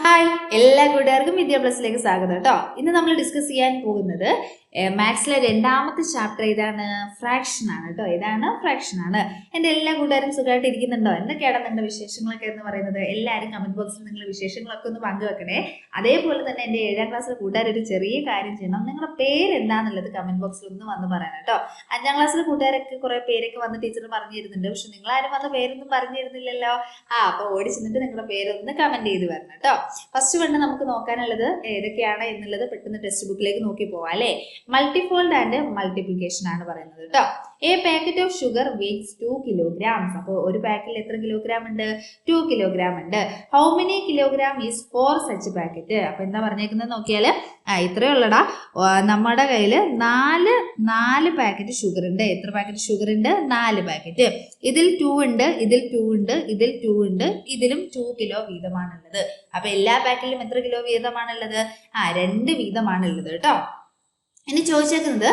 Hi, എല്ലാ കൂട്ടുകാർക്കും വിദ്യാ പ്ലസിലേക്ക് സ്വാഗതം കേട്ടോ. ഇന്ന് നമ്മൾ ഡിസ്കസ് ചെയ്യാൻ പോകുന്നത് മാത്സിലെ രണ്ടാമത്തെ ചാപ്റ്റർ ഏതാണ്? ഫ്രാക്ഷൻ ആണ് കേട്ടോ. ഏതാണ്? ഫ്രാക്ഷൻ ആണ്. എൻ്റെ എല്ലാ കൂട്ടുകാരും സുഖമായിട്ട് ഇരിക്കുന്നുണ്ടോ? എന്തൊക്കെയാണ് നിങ്ങളുടെ വിശേഷങ്ങളൊക്കെ എന്ന് പറയുന്നത്? എല്ലാവരും കമന്റ് ബോക്സിൽ നിങ്ങളുടെ വിശേഷങ്ങളൊക്കെ ഒന്ന് പങ്കുവെക്കണേ. അതേപോലെ തന്നെ എൻ്റെ 7ാം ക്ലാസ്സിലെ കൂട്ടുകാർ ഒരു ചെറിയ കാര്യം ചെയ്യണം. നിങ്ങളുടെ പേര് എന്താണെന്നുള്ളത് കമന്റ് ബോക്സിൽ ഒന്ന് വന്ന് പറയണം കേട്ടോ. 5ാം ക്ലാസ്സിലെ കൂട്ടുകാരൊക്കെ കുറെ പേരൊക്കെ വന്ന് ടീച്ചർ പറഞ്ഞു തരുന്നുണ്ട്. പക്ഷെ നിങ്ങളാരും വന്ന പേരൊന്നും പറഞ്ഞു തരുന്നില്ലല്ലോ. അപ്പൊ ഓടി ചെന്നിട്ട് നിങ്ങളുടെ പേരൊന്ന് കമന്റ് ചെയ്ത് വരണം കേട്ടോ. ഫസ്റ്റ് കണ്ട് നമുക്ക് നോക്കാനുള്ളത് ഏതൊക്കെയാണ് എന്നുള്ളത് പെട്ടെന്ന് ടെക്സ്റ്റ് ബുക്കിലേക്ക് നോക്കി പോവാം അല്ലേ. മൾട്ടിഫോൾഡ് ആൻഡ് മൾട്ടിപ്ലിക്കേഷൻ ആണ് പറയുന്നത് കേട്ടോ. A packet of sugar weights 2 kilograms. അപ്പോൾ ഒരു പാക്കറ്റിൽ എത്ര കിലോഗ്രാം ഉണ്ട്? 2 kilogram ഉണ്ട്. How many kilogram is for such packet? അപ്പൊ എന്താ പറഞ്ഞേക്കുന്നത് നോക്കിയാല് ഇത്രയേ ഉള്ളടാ. നമ്മുടെ കയ്യിൽ നാല് പാക്കറ്റ് ഷുഗർ ഉണ്ട്. എത്ര പാക്കറ്റ് ഷുഗർ ഉണ്ട്? 4 പാക്കറ്റ്. ഇതിൽ 2 ഉണ്ട്, ഇതിൽ 2 ഉണ്ട്, ഇതിൽ 2 ഉണ്ട്, ഇതിലും 2 കിലോ വീതമാണുള്ളത്. അപ്പൊ എല്ലാ പാക്കറ്റിലും എത്ര കിലോ വീതമാണുള്ളത്? 2 വീതമാണുള്ളത് കേട്ടോ. ഇനി ചോദിച്ചേക്കുന്നത്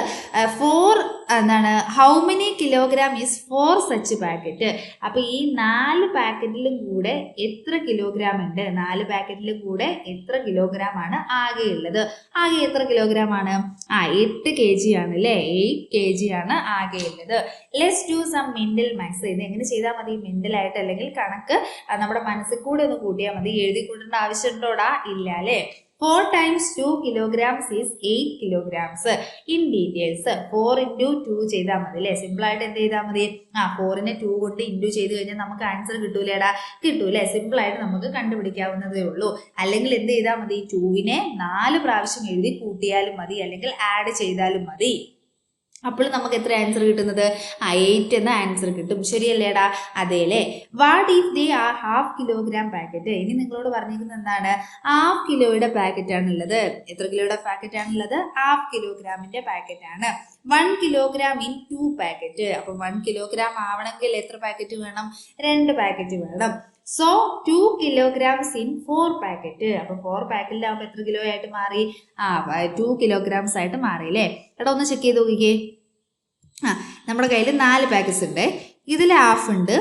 എന്താണ്, how many kilogram is for such packet? അപ്പൊ ഈ 4 പാക്കറ്റിലും കൂടെ എത്ര കിലോഗ്രാം ഉണ്ട്? 4 പാക്കറ്റിലും കൂടെ എത്ര കിലോഗ്രാം ആണ് ആകെ ഉള്ളത്? ആകെ എത്ര കിലോഗ്രാം ആണ്? 8 kg ആണ് അല്ലേ. 8 kg ആണ് ആകെ ഉള്ളത്. Let's do some mental maths. ഇത് എങ്ങനെ ചെയ്താൽ മതി? മെന്റൽ ആയിട്ട് അല്ലെങ്കിൽ കണക്ക് നമ്മുടെ മനസ്സിൽ കൂടെ ഒന്ന് കൂട്ടിയാൽ മതി. എഴുതി കൂട്ടേണ്ട ആവശ്യമുണ്ടോടാ? ഇല്ല അല്ലേ. 4 times 2 kilograms is 8 kilograms. In details 4 into 2 ചെയ്താൽ മതി അല്ലേ. സിമ്പിൾ ആയിട്ട് എന്ത് ചെയ്താൽ മതി? 4നെ 2 കൊണ്ട് ഇൻറ്റു ചെയ്ത് കഴിഞ്ഞാൽ നമുക്ക് ആൻസർ കിട്ടൂലേടാ. കിട്ടൂലേ. സിമ്പിൾ ആയിട്ട് നമുക്ക് കണ്ടുപിടിക്കാവുന്നതേ ഉള്ളൂ. അല്ലെങ്കിൽ എന്ത് ചെയ്താൽ മതി? 2നെ 4 പ്രാവശ്യം എഴുതി കൂട്ടിയാലും മതി, അല്ലെങ്കിൽ ആഡ് ചെയ്താലും മതി. അപ്പോൾ നമുക്ക് എത്ര ആൻസർ കിട്ടുന്നത്? 8 എന്ന ആൻസർ കിട്ടും. ശരിയല്ലേടാ? അതേല്ലേ. What if they are half kilogram packet? ഇനി നിങ്ങളോട് പറഞ്ഞിരിക്കുന്നത് എന്താണ്? ഹാഫ് കിലോയുടെ പാക്കറ്റ് ആണുള്ളത്. എത്ര കിലോയുടെ പാക്കറ്റ് ആണുള്ളത്? ഹാഫ് കിലോഗ്രാമിന്റെ പാക്കറ്റ് ആണ്. 1 kilogram in 2 പാക്കറ്റ്. അപ്പൊ 1 kilogram ആവണമെങ്കിൽ എത്ര പാക്കറ്റ് വേണം? 2 പാക്കറ്റ് വേണം. So 2 kilograms in 4 packet. അപ്പൊ 4 പാക്കറ്റിലാവുമ്പോ എത്ര കിലോ ആയിട്ട് മാറി? 2 kilograms ആയിട്ട് മാറി അല്ലേ. എടാ ഒന്ന് ചെക്ക് ചെയ്ത് നോക്കിക്കേ. നമ്മുടെ കയ്യിൽ 4 പാക്കറ്റ്സ് ഉണ്ട്. ഇതിൽ ഹാഫ് ഉണ്ട്,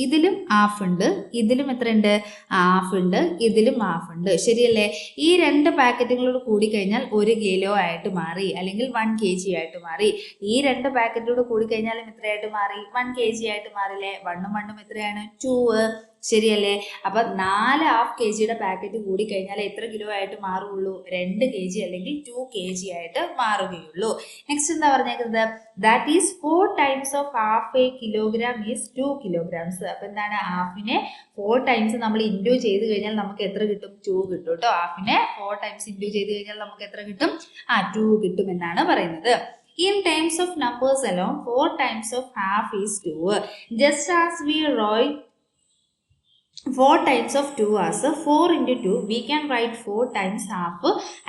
ഇതിലും ഹാഫ് ഉണ്ട്, ഇതിലും എത്ര ഉണ്ട്? ഹാഫ് ഉണ്ട്, ഇതിലും ഹാഫ് ഉണ്ട്. ശരിയല്ലേ. ഈ 2 പാക്കറ്റുകളോട് കൂടി കഴിഞ്ഞാൽ 1 കിലോ ആയിട്ട് മാറി, അല്ലെങ്കിൽ 1 kg ആയിട്ട് മാറി. ഈ 2 പാക്കറ്റോട് കൂടി കഴിഞ്ഞാലും എത്രയായിട്ട് മാറി? 1 kg ആയിട്ട് മാറില്ലേ. 1ഉം 1ഉം എത്രയാണ്? 2. ശരിയല്ലേ. അപ്പൊ 4 ഹാഫ് kgയുടെ പാക്കറ്റ് കൂടി കഴിഞ്ഞാൽ എത്ര കിലോ ആയിട്ട് മാറുള്ളൂ? 2 kg അല്ലെങ്കിൽ 2 kg ആയിട്ട് മാറുകയുള്ളൂ. നെക്സ്റ്റ് എന്താ പറഞ്ഞേക്കുന്നത്? That is 4 times of half a kilogram is 2 kilograms. അപ്പൊ എന്താണ്? ഹാഫിനെ 4 times നമ്മൾ ഇൻറ്റു ചെയ്ത് കഴിഞ്ഞാൽ നമുക്ക് എത്ര കിട്ടും? 2 കിട്ടും കേട്ടോ. ഹാഫിനെ 4 times ഇൻറ്റു ചെയ്ത് കഴിഞ്ഞാൽ നമുക്ക് എത്ര കിട്ടും? 2 കിട്ടും എന്നാണ് പറയുന്നത്. In terms of numbers alone, 4 times of half is 2. Just as we write 4 times of 2 as a 4 into 2, we can write 4 times half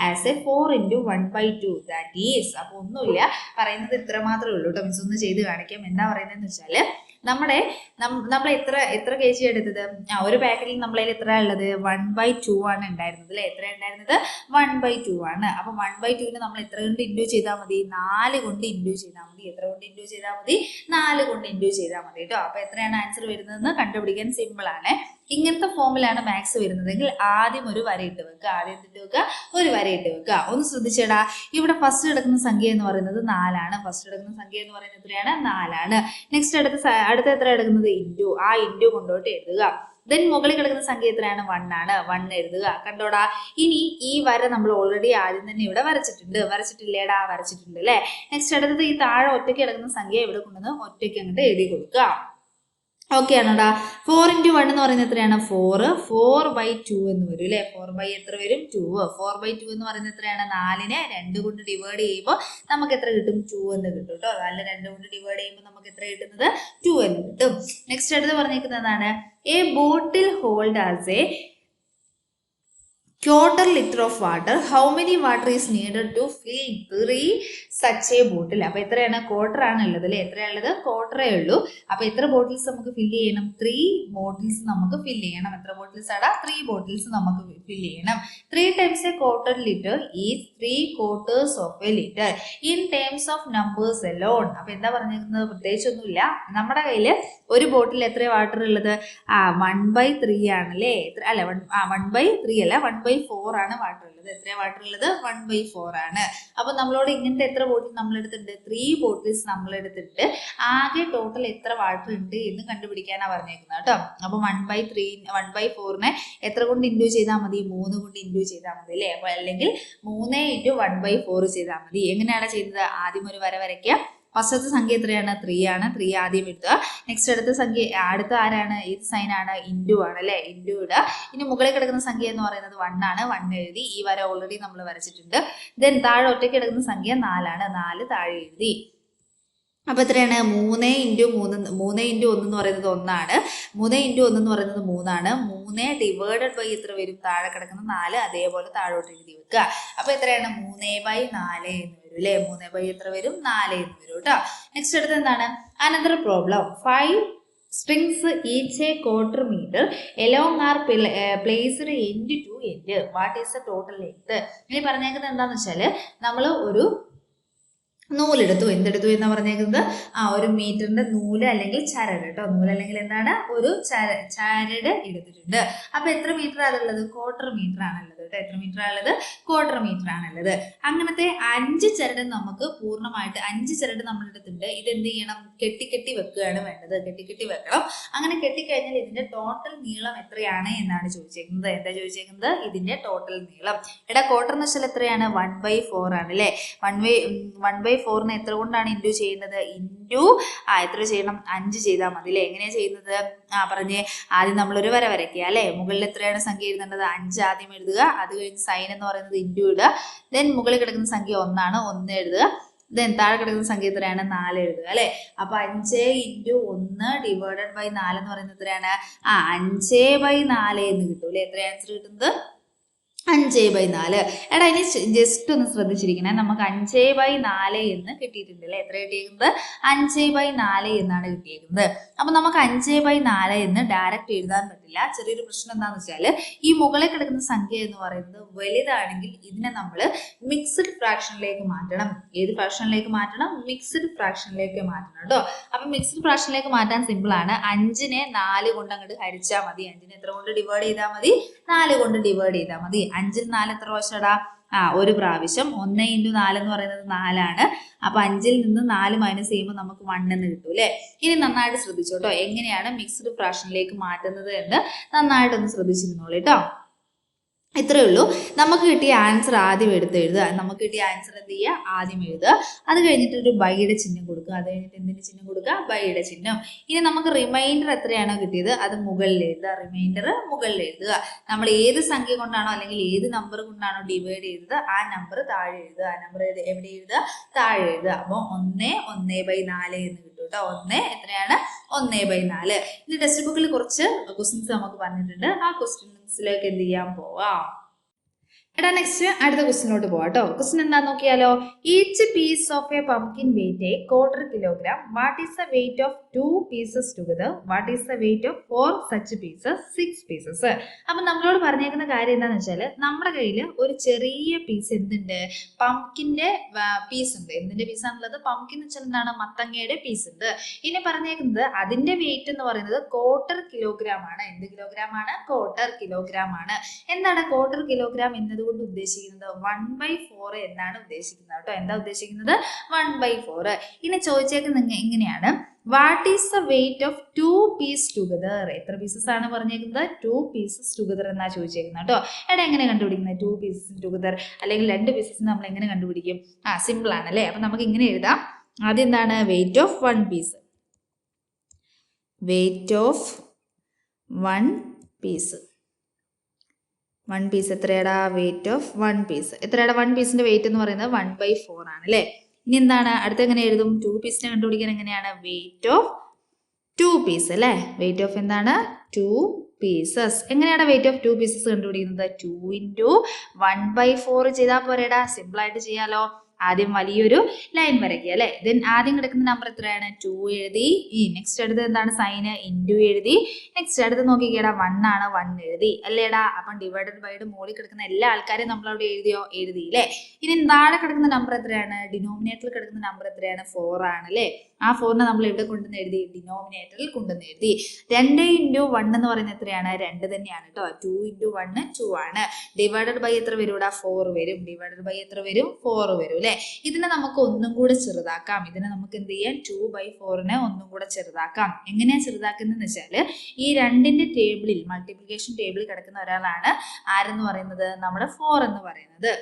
as a 4 into 1/2. That is, അപ്പോൾ ഒന്നുമില്ല, പറയുന്നത് ഇത്ര മാത്രമേ ഉള്ളൂ കേട്ടോ. മിസ് ഒന്ന് ചെയ്ത് കാണിക്കാം. എന്താ പറയുന്നതെന്ന് വെച്ചാൽ നമ്മൾ എത്ര കെ ജി എടുത്തത്? ഒരു പാക്കറ്റിൽ നമ്മളതിൽ എത്ര ഉള്ളത്? 1/2 ആണ് ഉണ്ടായിരുന്നത് അല്ലേ. എത്ര ഉണ്ടായിരുന്നത്? 1/2 ആണ്. അപ്പൊ 1/2നെ നമ്മൾ എത്ര കൊണ്ട് ഇൻറ്റു ചെയ്താൽ മതി? 4 കൊണ്ട് ഇൻറ്റു ചെയ്താൽ മതി. എത്ര കൊണ്ട് ഇൻറ്റു ചെയ്താൽ മതി? 4 കൊണ്ട് ഇൻറ്റു ചെയ്താൽ മതി കേട്ടോ. അപ്പൊ എത്രയാണ് ആൻസർ വരുന്നതെന്ന് കണ്ടുപിടിക്കാൻ സിമ്പിൾ ആണ്. ഇങ്ങനത്തെ ഫോമിലാണ് മാത്സ് വരുന്നതെങ്കിൽ ആദ്യം ഒരു വര ഇട്ട് വെക്കുക. ഒരു വര ഇട്ട് വെക്കുക. ഒന്ന് ശ്രദ്ധിച്ചേടാ. ഇവിടെ ഫസ്റ്റ് കിടക്കുന്ന സംഖ്യ എന്ന് പറയുന്നത് 4 ആണ്. ഫസ്റ്റ് കിടക്കുന്ന സംഖ്യ എന്ന് പറയുന്നത് എത്രയാണ്? 4 ആണ്. നെക്സ്റ്റ് അടുത്ത എത്ര കിടക്കുന്നത്? ഇൻറ്റു. ആ ഇൻറ്റു കൊണ്ടോട്ട് എഴുതുക. ദെൻ മുകളിൽ കിടക്കുന്ന സംഖ്യ എത്രയാണ്? 1 ആണ്. 1 എഴുതുക. കണ്ടോടാ. ഇനി ഈ വര നമ്മൾ ഓൾറെഡി ആദ്യം തന്നെ ഇവിടെ വരച്ചിട്ടില്ലേടാ? വരച്ചിട്ടുണ്ട് അല്ലേ. നെക്സ്റ്റ് അടുത്തത് ഈ താഴെ ഒറ്റയ്ക്ക് കിടക്കുന്ന സംഖ്യ ഇവിടെ കൊണ്ടുവന്ന് ഒറ്റയ്ക്ക് അങ്ങോട്ട് എഴുതി കൊടുക്കുക. ഓക്കെ ആണോടാ. 4 into 1 എന്ന് പറയുന്നത് എത്രയാണ്? 4/2 എന്ന് വരും അല്ലേ. 4 എത്ര വരും? 2. 4/2 എന്ന് പറയുന്നത് എത്രയാണ്? 4നെ 2 കൊണ്ട് ഡിവൈഡ് ചെയ്യുമ്പോൾ നമുക്ക് എത്ര കിട്ടും? 2 എന്ന് കിട്ടും കേട്ടോ. 4 2 കൊണ്ട് ഡിവൈഡ് ചെയ്യുമ്പോൾ നമുക്ക് എത്ര കിട്ടുന്നത്? 2 എന്ന് കിട്ടും. നെക്സ്റ്റ് അടുത്ത് പറഞ്ഞിരിക്കുന്നതാണ് a bottle hold as a quarter liter of water, how many water is needed to fill 3 such a bottle? അപ്പോൾ എത്രയാണ്? ക്വാർട്ടർ ആണ് ഉള്ളത് അല്ലേ? എത്രയുള്ളത്? ക്വാർട്ടറേ ഉള്ളൂ. അപ്പോൾ എത്ര ബോട്ടിൽസ് നമുക്ക് ഫില്ല് ചെയ്യണം? 3 ബോട്ടിൽസ് നമുക്ക് ഫില്ല് ചെയ്യണം. എത്ര ബോട്ടിൽസ് ആടാ? 3 ബോട്ടിൽസ് നമുക്ക് ഫില്ല് ചെയ്യണം. 3 times a quarter liter is 3 quarters of a liter in terms of numbers alone. അപ്പോൾ എന്താ പറഞ്ഞിരിക്കുന്നത്? പ്രത്യേകിച്ചൊന്നുമില്ല. നമ്മുടെ കയ്യിൽ ഒരു ബോട്ടിൽ എത്ര വാട്ടർ ഉള്ളത്? 1/3 ആണല്ലേ? അല്ല 1/3 അല്ല, 1/4 ആണ് വാട്ടർ ഉള്ളത്. എത്ര വാട്ടർ ഉള്ളത്? 1/4 ആണ്. അപ്പൊ നമ്മളോട് ഇങ്ങനത്തെ എത്ര ബോട്ടിൽ നമ്മൾ എടുത്തിട്ടുണ്ട്? 3 ബോട്ടിൽസ് നമ്മൾ എടുത്തിട്ടുണ്ട്. ആകെ ടോട്ടൽ എത്ര വാട്ടർ ഉണ്ട് എന്ന് കണ്ടുപിടിക്കാനാണ് പറഞ്ഞേക്കുന്നത് കേട്ടോ. അപ്പൊ 1/4നെ എത്ര കൊണ്ട് ഇൻഡ്യൂ ചെയ്താൽ മതി? 3 കൊണ്ട് ഇൻഡ്യൂ ചെയ്താൽ മതി അല്ലേ? അപ്പൊ അല്ലെങ്കിൽ 3 × 1/4 ചെയ്താൽ മതി. എങ്ങനെയാണ് ചെയ്യുന്നത്? ആദ്യം ഒരു വര വരയ്ക്കുക. ഫസ്റ്റത്തെ സംഖ്യ എത്രയാണ്? 3 ആണ്. 3 ആദ്യം എഴുതുക. നെക്സ്റ്റ് അടുത്ത ആരാണ്? ഏത് സൈൻ ആണ്? ഇൻഡു ആണ് അല്ലെ? ഇൻഡു ഇടുക. ഇനി മുകളിൽ കിടക്കുന്ന സംഖ്യ എന്ന് പറയുന്നത് 1 ആണ്. 1 എഴുതി. ഈ വര ഓൾറെഡി നമ്മൾ വരച്ചിട്ടുണ്ട്. ദെൻ താഴെ ഒറ്റയ്ക്ക് കിടക്കുന്ന സംഖ്യ 4 ആണ്. 4 താഴെ എഴുതി. അപ്പൊ എത്രയാണ്? 3 × 1 എന്ന് പറയുന്നത് 1 ആണ്. 3 × 1 എന്ന് പറയുന്നത് 3 ആണ്. 3 ഡിവൈഡഡ് ബൈ എത്ര വരും? താഴെ കിടക്കുന്ന 4. അതേപോലെ താഴോട്ട് എഴുതി വെക്കുക. അപ്പൊ എത്രയാണ്? 3/4 എന്ന് വരും അല്ലെ? 3 എത്ര വരും? 4 എന്ന് വരും കേട്ടോ. നെക്സ്റ്റ് അടുത്ത് എന്താണ്? Another problem. 5 strings each a quarter meter along are placed end to end. What is the total length? ഇനി പറഞ്ഞേക്കുന്നത് എന്താന്ന് വെച്ചാല് നമ്മൾ ഒരു നൂലെടുത്തു. എന്തെടുത്തു എന്നാ പറഞ്ഞേക്കുന്നത്? ഒരു മീറ്ററിന്റെ നൂല് അല്ലെങ്കിൽ ചരട് കേട്ടോ. നൂല് അല്ലെങ്കിൽ എന്താണ്? ഒരു ചരട് എടുത്തിട്ടുണ്ട്. അപ്പൊ എത്ര മീറ്റർ ആണുള്ളത്? ക്വാർട്ടർ മീറ്റർ ആണുള്ളത് കേട്ടോ. എത്ര മീറ്റർ ആണുള്ളത്? ക്വാർട്ടർ മീറ്റർ ആണുള്ളത്. അങ്ങനത്തെ 5 ചരട് നമുക്ക് പൂർണ്ണമായിട്ട് 5 ചരട് നമ്മൾ എടുത്തിട്ടുണ്ട്. ഇത് എന്ത് ചെയ്യണം? കെട്ടി വെക്കുകയാണ് വേണ്ടത്. കെട്ടി വെക്കണം. അങ്ങനെ കെട്ടിക്കഴിഞ്ഞാൽ ഇതിന്റെ ടോട്ടൽ നീളം എത്രയാണ് എന്നാണ് ചോദിച്ചേക്കുന്നത്. എന്താ ചോദിച്ചേക്കുന്നത്? ഇതിന്റെ ടോട്ടൽ നീളം. എടാ ക്വാർട്ടർ എന്ന് വെച്ചാൽ എത്രയാണ്? 1/4 ആണ് അല്ലെ? 1/4നെ എത്ര കൊണ്ടാണ് ഇൻഡു ചെയ്യുന്നത്? ഇൻഡു എത്ര ചെയ്യണം? 5 ചെയ്താൽ മതി അല്ലെ? എങ്ങനെയാ ചെയ്യുന്നത്? പറഞ്ഞേ. ആദ്യം നമ്മളൊരു വര വരയ്ക്കുക അല്ലെ? മുകളിൽ എത്രയാണ് സംഖ്യ എഴുതേണ്ടത്? 5 ആദ്യം എഴുതുക. അത് കഴിഞ്ഞ് സൈൻ എന്ന് പറയുന്നത് ഇൻഡു ഇടുക. ദെൻ മുകളിൽ കിടക്കുന്ന സംഖ്യ 1 ആണ്. 1 എഴുതുക. ദെൻ താഴെ കിടക്കുന്ന സംഖ്യ എത്രയാണ്? 4 എഴുതുക അല്ലെ? അപ്പൊ 5 × 1 ഡിവൈഡഡ് ബൈ 4 എന്ന് പറയുന്നത് എത്രയാണ്? 5/4 എന്ന് കിട്ടും അല്ലെ? എത്ര ആൻസർ കിട്ടുന്നത്? 5/4. എടാ ഇനി ജസ്റ്റ് ഒന്ന് ശ്രദ്ധിച്ചിരിക്കണേ. നമുക്ക് 5/4 എന്ന് കിട്ടിയിട്ടുണ്ട് അല്ലെ? എത്ര കിട്ടിയിരിക്കുന്നത്? 5/4 എന്നാണ് കിട്ടിയിരിക്കുന്നത്. അപ്പൊ നമുക്ക് 5/4 എന്ന് ഡയറക്റ്റ് എഴുതാൻ പറ്റില്ല. ചെറിയൊരു പ്രശ്നം എന്താണെന്ന് വെച്ചാൽ ഈ മുകളിൽ കിടക്കുന്ന സംഖ്യ എന്ന് പറയുന്നത് വലുതാണെങ്കിൽ ഇതിനെ നമ്മൾ മിക്സ്ഡ് ഫ്രാക്ഷനിലേക്ക് മാറ്റണം. ഏത് ഫ്രാക്ഷനിലേക്ക് മാറ്റണം? മിക്സ്ഡ് ഫ്രാക്ഷനിലേക്ക് മാറ്റണം കേട്ടോ. അപ്പൊ മിക്സ്ഡ് ഫ്രാക്ഷനിലേക്ക് മാറ്റാൻ സിമ്പിൾ ആണ്. 5നെ 4 കൊണ്ട് അങ്ങോട്ട് ഹരിച്ചാൽ മതി. 5നെ എത്ര കൊണ്ട് ഡിവൈഡ് ചെയ്താൽ മതി? 4 കൊണ്ട് ഡിവൈഡ് ചെയ്താൽ മതി. 5ൽ 4 എത്ര പ്രാവശ്യടാ? ഒരു പ്രാവശ്യം. 1 × 4 എന്ന് പറയുന്നത് 4 ആണ്. അപ്പൊ 5ൽ നിന്ന് 4 മൈനസ് ചെയ്യുമ്പോൾ നമുക്ക് 1 എന്ന് കിട്ടും അല്ലെ? ഇനി നന്നായിട്ട് ശ്രദ്ധിച്ചോട്ടോ. എങ്ങനെയാണ് മിക്സ്ഡ് ഫ്രാക്ഷനിലേക്ക് മാറ്റുന്നത് എന്ന് നന്നായിട്ടൊന്ന് ശ്രദ്ധിച്ചിരുന്നോളൂ കേട്ടോ. ഇത്രയേ ഉള്ളൂ. നമുക്ക് കിട്ടിയ ആൻസർ ആദ്യം എടുത്ത് എഴുതുക. നമുക്ക് കിട്ടിയ ആൻസർ എന്ത് ചെയ്യുക? ആദ്യം എഴുതുക. അത് കഴിഞ്ഞിട്ട് ഒരു ബൈയുടെ ചിഹ്നം കൊടുക്കുക. അത് കഴിഞ്ഞിട്ട് എന്തിന്റെ ചിഹ്നം കൊടുക്കുക? ബൈയുടെ ചിഹ്നം. ഇനി നമുക്ക് റിമൈൻഡർ എത്രയാണോ കിട്ടിയത് അത് മുകളിൽ എഴുതുക. റിമൈൻഡർ മുകളിൽ എഴുതുക. നമ്മൾ ഏത് സംഖ്യ കൊണ്ടാണോ അല്ലെങ്കിൽ ഏത് നമ്പർ കൊണ്ടാണോ ഡിവൈഡ് ചെയ്തത് ആ നമ്പർ താഴെ എഴുതുക. ആ നമ്പർ എവിടെ എഴുതുക? താഴെ എഴുതുക. അപ്പോൾ 1/4 എന്ന് കിട്ടും കേട്ടോ. 1 എത്രയാണ്? 1/4. ഇനി ടെക്സ്റ്റ് ബുക്കിൽ കുറച്ച് ക്വസ്റ്റ്യൻസ് നമുക്ക് പറഞ്ഞിട്ടുണ്ട്. ആ ക്വസ്റ്റ്യൻസിലേക്ക് എന്ത് ചെയ്യാൻ പോവാം? എടാ നെക്സ്റ്റ് അടുത്ത ക്വസ്റ്റിനോട്ട് പോവാം കേട്ടോ. ക്വസ്റ്റ്യൻ എന്താന്ന് നോക്കിയാലോ. Each piece of a pumpkin weight 1/4 kilogram. What is the weight of 2 pieces together? What is the weight of 4 such pieces? 6 pieces. അപ്പൊ നമ്മളോട് പറഞ്ഞേക്കുന്ന കാര്യം എന്താന്ന് വെച്ചാൽ നമ്മുടെ കയ്യിൽ ഒരു ചെറിയ പീസ് എന്തുണ്ട്? പംകിന്റെ പീസ് ഉണ്ട്. എന്തിന്റെ പീസാണുള്ളത്? പംകിൻ എന്ന് വെച്ചാൽ എന്താണ്? മത്തങ്ങയുടെ പീസ് ഉണ്ട്. ഇനി പറഞ്ഞേക്കുന്നത് അതിന്റെ വെയിറ്റ് എന്ന് പറയുന്നത് 1/4 kilogram ആണ്. എന്ത് കിലോഗ്രാം ആണ്? 1/4 kilogram ആണ്. എന്താണ് 1/4 kilogram എന്നത് കൊണ്ട് ഉദ്ദേശിക്കുന്നത്? 1/4 എന്നാണ് ഉദ്ദേശിക്കുന്നത് കേട്ടോ. എന്താ ഉദ്ദേശിക്കുന്നത്? 1/4. ഇനി ചോദിച്ചേക്കുന്നത് ഇങ്ങനെയാണ്. What is the weight of 2 pieces together? എത്ര പീസസ് ആണ് പറഞ്ഞേക്കുന്നത്? 2 pieces ടുഗദർ എന്നാ ചോദിച്ചേക്കുന്നത് കേട്ടോ. എടാ എങ്ങനെ കണ്ടുപിടിക്കുന്നത് 2 pieces ടുഗദർ? അല്ലെങ്കിൽ 2 pieces നമ്മൾ എങ്ങനെ കണ്ടുപിടിക്കും? സിമ്പിൾ ആണല്ലേ. അപ്പൊ നമുക്ക് ഇങ്ങനെ എഴുതാം. ആദ്യം എന്താണ്? Weight of 1 piece. Weight of 1 piece. 1 piece എത്രയാടാ? വെയിറ്റ് ഓഫ് 1 piece എത്രയാടാ? 1 pieceന്റെ വെയിറ്റ് എന്ന് പറയുന്നത് 1/4 ആണ് അല്ലേ? ഇനി എന്താണ് അടുത്ത്? എങ്ങനെ എഴുതും? 2 pieceനെ കണ്ടുപിടിക്കാൻ എങ്ങനെയാണ്? വെയിറ്റ് ഓഫ് 2 pieces അല്ലേ? വെയിറ്റ് ഓഫ് എന്താണ്? 2 പീസസ്. എങ്ങനെയാണ് വെയിറ്റ് ഓഫ് 2 പീസസ് കണ്ടുപിടിക്കുന്നത്? 2 ഇൻറ്റു 1/4 ചെയ്താൽ പോരേടാ, സിമ്പിൾ ആയിട്ട് ചെയ്യാലോ. ആദ്യം വലിയൊരു ലൈൻ വരയ്ക്കുക അല്ലെ. ദെൻ ആദ്യം കിടക്കുന്ന നമ്പർ എത്രയാണ്? 2 എഴുതി. ഈ നെക്സ്റ്റ് അടുത്ത് എന്താണ് സൈന്? ഇൻറ്റു എഴുതി. നെക്സ്റ്റ് അടുത്ത് നോക്കിക്കേടാ 1 ആണ്, 1 എഴുതി അല്ലേടാ. അപ്പം ഡിവൈഡഡ് ബൈയുടെ മുകളിൽ കിടക്കുന്ന എല്ലാ ആൾക്കാരെയും നമ്മൾ അവിടെ എഴുതിയോ? എഴുതിയില്ലേ. ഇനി താഴെ കിടക്കുന്ന നമ്പർ എത്രയാണ്? ഡിനോമിനേറ്ററിൽ കിടക്കുന്ന നമ്പർ എത്രയാണ്? 4 ആണ് അല്ലേ. ആ 4നെ നമ്മൾ എവിടെ കൊണ്ടുവന്ന് എഴുതി? ഡിനോമിനേറ്ററിൽ കൊണ്ടുവന്ന് എഴുതി. 2 ഇൻറ്റു 1 എന്ന് പറയുന്നത് എത്രയാണ്? 2 തന്നെയാണ് കേട്ടോ. 2 ഇൻറ്റു 1 2 ആണ്. ഡിവൈഡഡ് ബൈ എത്ര വരും ഇവിടെ? 4 വരും. ഡിവൈഡഡ് ബൈ എത്ര വരും? 4 വരും അല്ലെ. ഇതിനെ നമുക്ക് ഒന്നും കൂടെ ചെറുതാക്കാം. ഇതിനെ നമുക്ക് എന്ത് ചെയ്യാം? 2/4നെ ഒന്നും കൂടെ ചെറുതാക്കാം. എങ്ങനെയാ ചെറുതാക്കുന്നതെന്ന് വെച്ചാൽ ഈ 2ന്റെ ടേബിളിൽ, മൾട്ടിപ്ലിക്കേഷൻ ടേബിളിൽ കിടക്കുന്ന ഒരാളാണ് ആരെന്ന് പറയുന്നത്? നമ്മുടെ 4 എന്ന് പറയുന്നത്.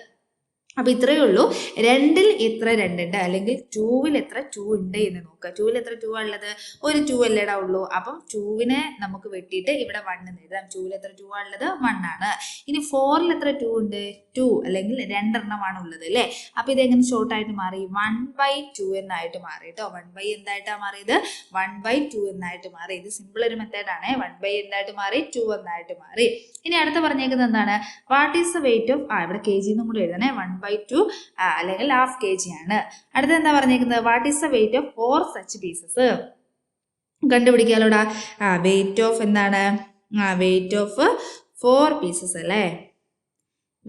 അപ്പൊ ഇത്രയേ ഉള്ളൂ. 2ൽ എത്ര 2 ഉണ്ട്, അല്ലെങ്കിൽ 2വിൽ എത്ര 2 ഉണ്ട് എന്ന് നോക്കുക. 2വിൽ എത്ര 2 ഉള്ളത്? ഒരു 2 അല്ലേടാ ഉള്ളൂ. അപ്പം 2വിനെ നമുക്ക് വെട്ടിയിട്ട് ഇവിടെ 1 എന്ന് എഴുതാം. 2വിൽ എത്ര 2 ഉള്ളത്? 1 ആണ്. ഇനി 4ൽ എത്ര 2 ഉണ്ട്? 2, അല്ലെങ്കിൽ 2 എണ്ണമാണ് ഉള്ളത് അല്ലേ. അപ്പൊ ഇതെങ്ങനെ ഷോർട്ട് ആയിട്ട് മാറി? 1/2 എന്നായിട്ട് മാറി കേട്ടോ. 1 എന്തായിട്ടാ മാറിയത്? 1/2 എന്നായിട്ട് മാറി. ഇത് സിമ്പിൾ ഒരു മെത്തേഡാണ്. 1 എന്തായിട്ട് മാറി? 2 എന്നായിട്ട് മാറി. ഇനി അടുത്ത പറഞ്ഞേക്കുന്നത് എന്താണ്? What is the weight of, ഇവിടെ kg എന്നും കൂടെ എഴുതണേ. 1/2 അല്ലെങ്കിൽ ഹാഫ് kg ആണ്. അടുത്ത എന്താ പറഞ്ഞേക്കുന്നത്? What is the weight of 4 such pieces. കണ്ടുപിടിക്കാലോടാ. വെയിറ്റ് ഓഫ് എന്താണ്? വെയിറ്റ് ഓഫ് 4 പീസസ് അല്ലേ.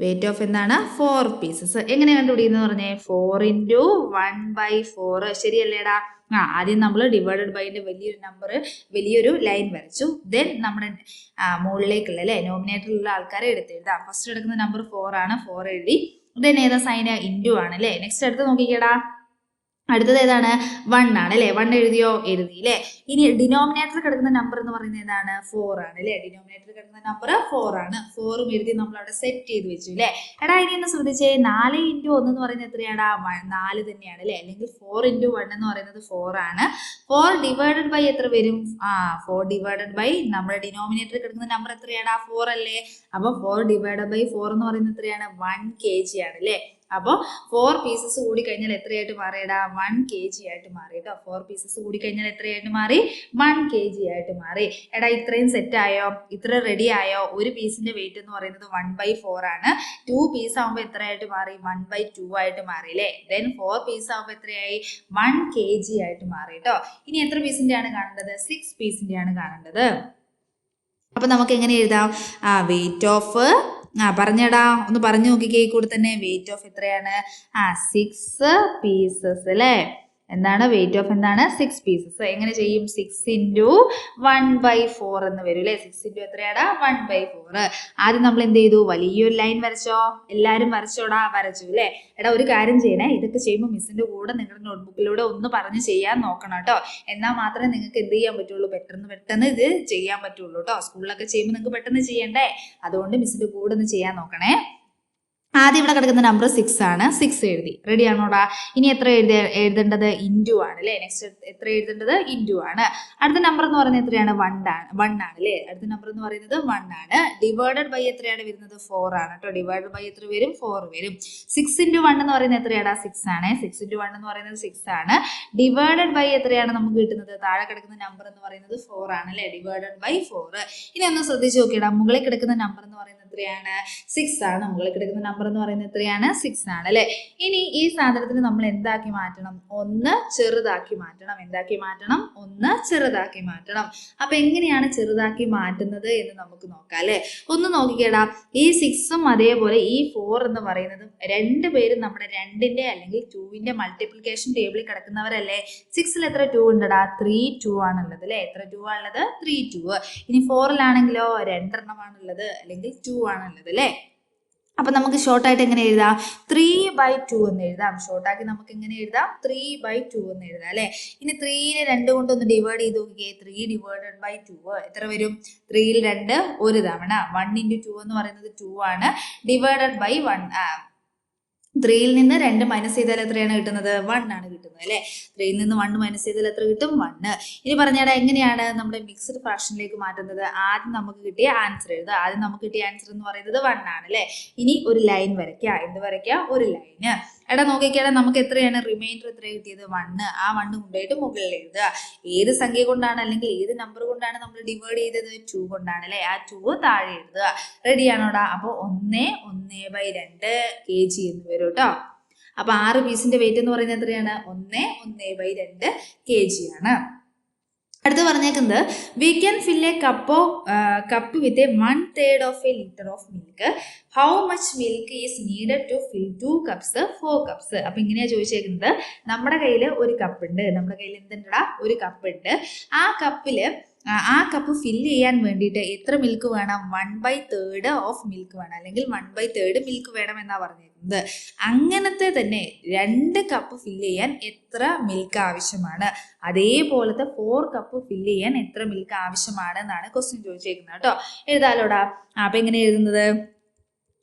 വെയിറ്റ് ഓഫ് എന്താണ്? 4 പീസസ്. എങ്ങനെ കണ്ടുപിടിക്കുന്നത് പറഞ്ഞേ? 4 ഇൻറ്റു 1/4 ശരിയല്ലേടാ. ആദ്യം നമ്മൾ ഡിവൈഡഡ് ബൈന്റെ വലിയൊരു നമ്പർ, വലിയൊരു ലൈൻ വരച്ചു. ദെൻ നമ്മുടെ മുകളിലേക്കുള്ള അല്ലെ നോമിനേറ്ററിലുള്ള ആൾക്കാരെ എടുത്തെഴുതാം. ഫസ്റ്റ് എടുക്കുന്ന നമ്പർ 4 ആണ്. 4 എഴുതി. ദെൻ ഏതാ സൈന്? ഇൻറ്റു ആണ് അല്ലേ. നെക്സ്റ്റ് അടുത്ത് നോക്കിക്കേടാ. അടുത്തത് ഏതാണ്? 1 ആണ് അല്ലേ. 1 എഴുതിയോ? എഴുതിയില്ലേ. ഇനി ഡിനോമിനേറ്ററിൽ കിടക്കുന്ന നമ്പർ എന്ന് പറയുന്നത് ഏതാണ്? 4 ആണ് അല്ലേ. ഡിനോമിനേറ്ററിൽ കിടക്കുന്ന നമ്പർ 4 ആണ്. 4ഉം എഴുതി നമ്മൾ അവിടെ സെറ്റ് ചെയ്ത് വെച്ചു അല്ലേ. എടാ ഇനി ഒന്ന് ശ്രദ്ധിച്ചേ. 4 ഇൻറ്റു 1 എന്ന് പറയുന്നത് എത്രയാടാ? 4 തന്നെയാണ് അല്ലേ. അല്ലെങ്കിൽ 4 ഇൻറ്റു 1 എന്ന് പറയുന്നത് 4 ആണ്. 4 ഡിവൈഡഡ് ബൈ എത്ര വരും? 4 ഡിവൈഡഡ് ബൈ നമ്മുടെ ഡിനോമിനേറ്ററിൽ കിടക്കുന്ന നമ്പർ എത്രയാടാ? 4 അല്ലേ. അപ്പൊ 4 ഡിവൈഡഡ് ബൈ 4 എന്ന് പറയുന്നത് എത്രയാണ്? 1 kg ആണ് അല്ലേ. അപ്പോൾ 4 പീസസ് കൂടി കഴിഞ്ഞാൽ എത്രയായിട്ട് മാറിയടാ? 1 kg ആയിട്ട് മാറി കേട്ടോ. 4 പീസസ് കൂടി കഴിഞ്ഞാൽ എത്രയായിട്ട് മാറി? 1 kg ആയിട്ട് മാറി. എടാ ഇത്രയും സെറ്റ് ആയോ? ഇത്ര റെഡി ആയോ? ഒരു പീസിന്റെ വെയിറ്റ് എന്ന് പറയുന്നത് 1/4 ആണ്. 2 പീസ് ആകുമ്പോൾ എത്രയായിട്ട് മാറി? 1/2 ആയിട്ട് മാറി അല്ലേ. ദെൻ 4 പീസ് ആകുമ്പോൾ എത്രയായി? 1 kg ആയിട്ട് മാറി കേട്ടോ. ഇനി എത്ര പീസിന്റെ ആണ് കാണേണ്ടത്? 6 പീസിന്റെ ആണ് കാണേണ്ടത്. അപ്പൊ നമുക്ക് എങ്ങനെ എഴുതാം? വെയിറ്റ് ഓഫ് പറഞ്ഞടാ, ഒന്ന് പറഞ്ഞു നോക്കിക്കേ. കൂടെ തന്നെ വെയിറ്റ് ഓഫ് എത്രയാണ്? 6 പീസസ് അല്ലേ. എന്താണ് വെയിറ്റ് ഓഫ്? എന്താണ്? 6 പീസസ്. എങ്ങനെ ചെയ്യും? 6 ഇൻറ്റു 1/4 എന്ന് വരും അല്ലേ. 6 ഇൻറ്റു എത്രയാടാ? 1/4. ആദ്യം നമ്മൾ എന്ത് ചെയ്തു? വലിയൊരു ലൈൻ വരച്ചോ? എല്ലാവരും വരച്ചോടാ? വരച്ചു അല്ലേ. എടാ ഒരു കാര്യം ചെയ്യണേ. ഇതൊക്കെ ചെയ്യുമ്പോൾ മിസ്സിന്റെ കൂടെ നിങ്ങളുടെ നോട്ട്ബുക്കിലൂടെ ഒന്ന് പറഞ്ഞ് ചെയ്യാൻ നോക്കണം കേട്ടോ. എന്നാൽ മാത്രമേ നിങ്ങൾക്ക് എന്ത് ചെയ്യാൻ പറ്റുള്ളൂ? പെട്ടെന്ന് ഇത് ചെയ്യാൻ പറ്റുള്ളൂ കേട്ടോ. സ്കൂളിലൊക്കെ ചെയ്യുമ്പോൾ നിങ്ങൾക്ക് പെട്ടെന്ന് ചെയ്യണ്ടേ. അതുകൊണ്ട് മിസ്സിന്റെ കൂടെ ഒന്ന് ചെയ്യാൻ നോക്കണേ. ആദ്യം ഇവിടെ കിടക്കുന്ന നമ്പർ 6 ആണ്. 6 എഴുതി. റെഡി ആണോടാ? ഇനി എത്ര എഴുതേണ്ടത്? ഇൻറ്റു ആണ് അല്ലേ. നെക്സ്റ്റ് എത്ര എഴുതേണ്ടത്? ഇൻറ്റു ആണ്. അടുത്ത നമ്പർ എന്ന് പറയുന്നത് എത്രയാണ്? 1 ആണ് അല്ലേ. അടുത്ത നമ്പർ എന്ന് പറയുന്നത് 1 ആണ്. ഡിവൈഡഡ് ബൈ എത്രയാണ് വരുന്നത്? 4 ആണ് കേട്ടോ. ഡിവൈഡഡ് ബൈ എത്ര വരും? 4 വരും. 6 ഇൻറ്റു 1 എന്ന് പറയുന്നത് എത്രയാടാ? 6 ആണ്. 6 ഇൻറ്റു 1 എന്ന് പറയുന്നത് 6 ആണ്. ഡിവൈഡഡ് ബൈ എത്രയാണ് നമുക്ക് കിട്ടുന്നത്? താഴെ കിടക്കുന്ന നമ്പർ എന്ന് പറയുന്നത് 4 ആണ് അല്ലേ. Divided by 4. ഇനി ഒന്ന് ശ്രദ്ധിച്ച് നോക്കിയിടാ. മുകളിൽ കിടക്കുന്ന നമ്പർ എന്ന് പറയുന്നത് എത്രയാണ്? 6 ആണ്. മുകളിൽ കിടക്കുന്ന നമ്പർ എന്ന് പറയുന്നത് എത്രയാണ്? 6 ആണ് അല്ലെ. ഇനി ഈ സാധനത്തിന് നമ്മൾ എന്താക്കി മാറ്റണം? ഒന്ന് ചെറുതാക്കി മാറ്റണം. എന്താക്കി മാറ്റണം? ഒന്ന് ചെറുതാക്കി മാറ്റണം. അപ്പൊ എങ്ങനെയാണ് ചെറുതാക്കി മാറ്റുന്നത് എന്ന് നമുക്ക് നോക്കാം അല്ലെ. ഒന്ന് നോക്കിക്കേടാ. ഈ 6ഉം അതേപോലെ ഈ 4 എന്ന് പറയുന്നതും രണ്ടുപേരും നമ്മുടെ 2ന്റെ അല്ലെങ്കിൽ 2ന്റെ മൾട്ടിപ്ലിക്കേഷൻ ടേബിളിൽ കിടക്കുന്നവരല്ലേ. 6ൽ എത്ര 2 ഉണ്ടടാ? 3 2 ആണുള്ളത് അല്ലെ. എത്ര 2 ആണുള്ളത്? 3 2. ഇനി 4ലാണെങ്കിലോ 2 എണ്ണമാണുള്ളത്, അല്ലെങ്കിൽ 2 ആണുള്ളത് അല്ലെ. അപ്പൊ നമുക്ക് ഷോർട്ടായിട്ട് എങ്ങനെ എഴുതാം? 3/2 എന്ന് എഴുതാം. ഷോർട്ടാക്കി നമുക്ക് എങ്ങനെ എഴുതാം? 3/2 എന്ന് എഴുതാം അല്ലെ. ഇനി 3നെ 2 കൊണ്ടൊന്ന് ഡിവൈഡ് ചെയ്ത് നോക്കിയേ. 3 ഡിവൈഡഡ് ബൈ 2 എത്ര വരും? 3ൽ 2 ഒരു തവണ. 1 ഇൻറ്റു 2 എന്ന് പറയുന്നത് 2 ആണ്. Divided by 1. 3ൽ നിന്ന് 2 മൈനസ് ചെയ്താൽ എത്രയാണ് കിട്ടുന്നത്? 1 ആണ് കിട്ടുന്നത് അല്ലെ. 3ൽ നിന്ന് 1 മൈനസ് ചെയ്താൽ എത്ര കിട്ടും? 1. ഇനി പറഞ്ഞാൽ എങ്ങനെയാണ് നമ്മുടെ മിക്സ്ഡ് ഫ്രാക്ഷനിലേക്ക് മാറ്റുന്നത്? ആദ്യം നമുക്ക് കിട്ടിയ ആൻസർ എഴുതുക. ആദ്യം നമുക്ക് കിട്ടിയ ആൻസർ എന്ന് പറയുന്നത് 1 ആണ് അല്ലെ. ഇനി ഒരു ലൈൻ വരയ്ക്കുക. എന്ത് വരയ്ക്കുക? ഒരു ലൈന്. എടാ നോക്കിക്കാടെ നമുക്ക് എത്രയാണ് റിമൈൻഡർ എത്ര കിട്ടിയത് 1. ആ 1 കൊണ്ടുപോയിട്ട് മുകളിൽ എഴുതുക. ഏത് സംഖ്യ കൊണ്ടാണ് അല്ലെങ്കിൽ ഏത് നമ്പർ കൊണ്ടാണ് നമ്മൾ ഡിവൈഡ് ചെയ്തത്? 2 കൊണ്ടാണ് അല്ലെ. ആ 2 താഴെ എഴുതുക. റെഡിയാണോടാ? അപ്പോൾ 1/2 kg എന്ന് വരും കേട്ടോ. അപ്പൊ 6 പീസിന്റെ വെയിറ്റ് എന്ന് പറയുന്നത് എത്രയാണ്? 1/2 kg ആണ്. അടുത്ത് പറഞ്ഞേക്കുന്നത് we can fill a cup with a 1/3 of a litre of milk. How much milk is needed to fill 2 cups 4 cups. അപ്പൊ ഇങ്ങനെയാ ചോദിച്ചേക്കുന്നത്. നമ്മുടെ കയ്യിൽ ഒരു കപ്പ് ഉണ്ട്. നമ്മുടെ കയ്യിൽ എന്തുണ്ടടാ? ഒരു കപ്പ് ഉണ്ട്. ആ കപ്പ് ഫില്ല് ചെയ്യാൻ വേണ്ടിയിട്ട് എത്ര മിൽക്ക് വേണം? 1/3 ഓഫ് മിൽക്ക് വേണം, അല്ലെങ്കിൽ 1/3 മിൽക്ക് വേണം എന്നാ പറഞ്ഞിരിക്കുന്നത്. അങ്ങനത്തെ തന്നെ 2 കപ്പ് ഫില്ല് ചെയ്യാൻ എത്ര മിൽക്ക് ആവശ്യമാണ്? അതേപോലത്തെ 4 കപ്പ് ഫില്ല് ചെയ്യാൻ എത്ര മിൽക്ക് ആവശ്യമാണ് എന്നാണ് ക്വസ്റ്റ്യൻ ചോദിച്ചേക്കുന്നത് കേട്ടോ. എഴുതാലോടാ. അപ്പൊ എങ്ങനെ എഴുതുന്നത്?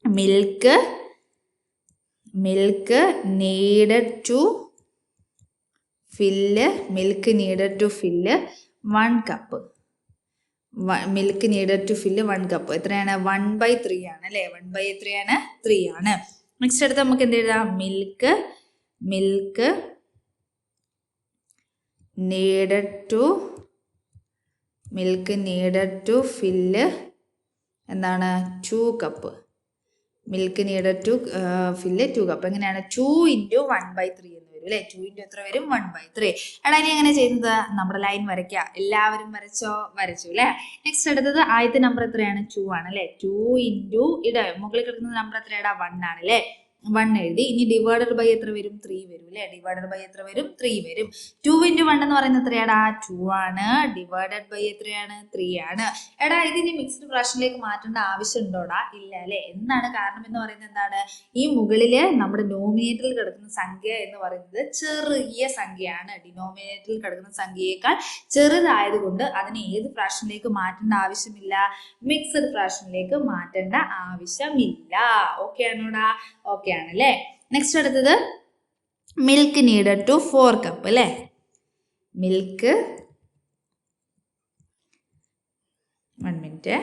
Milk needed to fill 1 cup. Milk needed to fill 1 cup എത്രയാണ്? 1/3 ആണ് അല്ലെ. 1/3 ആണ്. നെക്സ്റ്റ് അടുത്ത് നമുക്ക് എന്ത് എഴുതാം? മിൽക്ക് നീഡഡ് ടു ഫില്ല് എന്താണ്? 2 cup. Milk needed to fill 2 cup. എങ്ങനെയാണ്? 2 × 1/3 എന്ന് വരും അല്ലെ. 2 × എത്ര വരും? 1/3. എടാ ഇനി എങ്ങനെ ചെയ്യുന്നത്? നമ്മുടെ ലൈൻ വരയ്ക്കുക. എല്ലാവരും വരച്ചു അല്ലെ. നെക്സ്റ്റ് അടുത്തത് ആദ്യത്തെ നമ്പർ എത്രയാണ്? 2 ആണ് അല്ലെ. 2 × മുകളിൽ കിടക്കുന്ന നമ്പർ എത്രയാടാ? 1 ആണ് അല്ലെ. 1 എഴുതി. ഇനി ഡിവൈഡഡ് ബൈ എത്ര വരും? 3 വരും അല്ലെ. ഡിവൈഡഡ് ബൈ എത്ര വരും? 3 വരും. 2 × 1 എന്ന് പറയുന്നത് എത്രയാടാ? 2 ആണ്. ഡിവൈഡഡ് ബൈ എത്രയാണ്? 3 ആണ്. എടാ ഇതിന് മിക്സ്ഡ് ഫ്രാക്ഷനിലേക്ക് മാറ്റേണ്ട ആവശ്യം ഉണ്ടോടാ? ഇല്ല അല്ലെ. എന്താണ് കാരണം എന്ന് പറയുന്നത്? എന്താണ്? ഈ മുകളില് നമ്മുടെ നോമിനേറ്ററിൽ കിടക്കുന്ന സംഖ്യ എന്ന് പറയുന്നത് ചെറിയ സംഖ്യയാണ്. ഡിനോമിനേറ്ററിൽ കിടക്കുന്ന സംഖ്യയേക്കാൾ ചെറുതായതുകൊണ്ട് അതിനെ ഏത് ഫ്രാക്ഷനിലേക്ക് മാറ്റേണ്ട ആവശ്യമില്ല? മിക്സ്ഡ് ഫ്രാക്ഷനിലേക്ക് മാറ്റേണ്ട ആവശ്യമില്ല. ഓക്കെ ആണോടാ? ഓക്കെ ആണല്ലേ. നെക്സ്റ്റ് അടുത്തത് മിൽക്ക് നീഡഡ് ടു 4 കപ്പ് അല്ലേ. Milk 1 minute.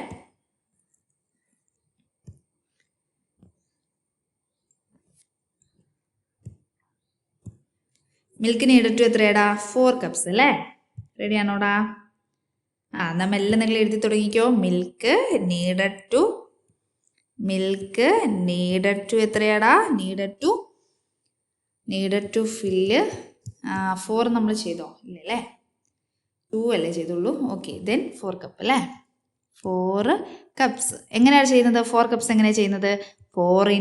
Milk needed to എത്രയാടാ? 4 കപ്സ് അല്ലേ. റെഡി ആണോടാ? നമ്മൾ എല്ലാം നിങ്ങൾ എഴുതി തുടങ്ങിക്കോ. മിൽക്ക് നീഡഡ് ടു എത്രയാടാ? നീഡഡ് ടു ഫില്ല് 4 നമ്മൾ ചെയ്തോ? ഇല്ലല്ലേ. 2 അല്ലേ ചെയ്തുള്ളൂ. ഓക്കെ. ദെൻ 4 കപ്പ് അല്ലേ. 4 കപ്സ് എങ്ങനെയാണ് ചെയ്യുന്നത്? 4 കപ്സ് എങ്ങനെയാണ് ചെയ്യുന്നത്? 4 ×